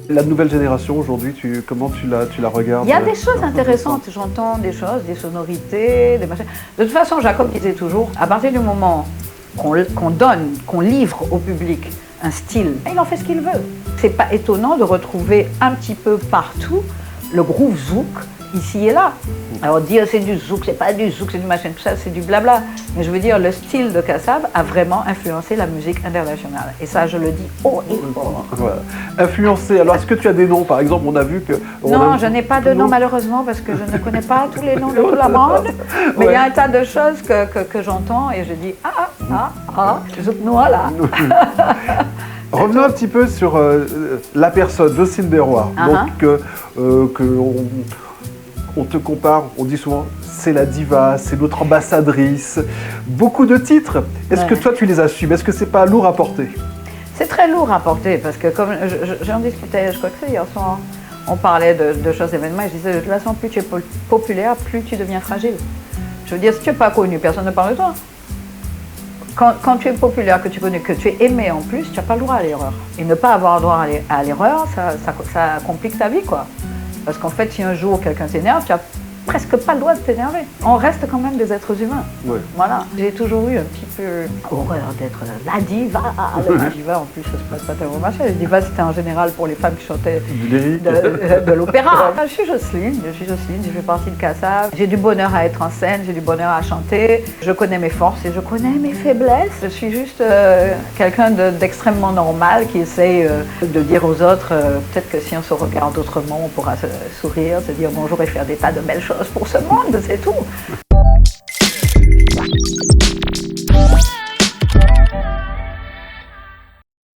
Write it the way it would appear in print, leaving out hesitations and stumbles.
La nouvelle génération aujourd'hui, comment tu la regardes? Il y a des choses intéressantes, j'entends des choses, des sonorités, des machins. De toute façon, Jacob disait toujours, à partir du moment qu'on donne, qu'on livre au public un style, il en fait ce qu'il veut. C'est pas étonnant de retrouver un petit peu partout le groove zouk, ici et là. Alors dire c'est du zouk, c'est pas du zouk, c'est du machin, tout ça, c'est du blabla. Mais je veux dire, le style de Kassav a vraiment influencé la musique internationale. Et ça, je le dis haut et fort. Voilà. Influencé, alors est-ce que tu as des noms? Par exemple, on a vu que... Non, je n'ai pas de nom malheureusement parce que je ne connais pas tous les noms de toute la bande. Mais il y a un tas de choses que j'entends et je dis zouk noir là. Revenons un petit peu sur la personne, Jocelyne Berroir. Donc, on te compare, on dit souvent, c'est la diva, c'est notre ambassadrice. Beaucoup de titres. Est-ce que toi, tu les assumes? Est-ce que c'est pas lourd à porter? C'est très lourd à porter parce que comme j'en discutais, je crois que c'est hier soir, on parlait de choses événements et je disais de toute façon, plus tu es populaire, plus tu deviens fragile. Je veux dire, si tu n'es pas connu, personne ne parle de toi. Quand tu es populaire, que tu connais, que tu es aimé en plus, tu n'as pas le droit à l'erreur. Et ne pas avoir droit à l'erreur, ça complique ta vie, quoi. Parce qu'en fait, si un jour quelqu'un t'énerve, tu n'as presque pas le droit de t'énerver. On reste quand même des êtres humains. Ouais. Voilà. J'ai toujours eu un petit peu horreur d'être la diva. La diva, en plus, ça se passe pas tellement machin. La diva, c'était en général pour les femmes qui chantaient de l'opéra. Je suis Jocelyne, je fais partie de Kassav. J'ai du bonheur à être en scène, j'ai du bonheur à chanter. Je connais mes forces et je connais mes faiblesses. Je suis juste quelqu'un d'extrêmement normal qui essaye de dire aux autres, peut-être que si on se regarde autrement, on pourra se sourire, se dire bonjour et faire des tas de belles choses pour ce monde, c'est tout.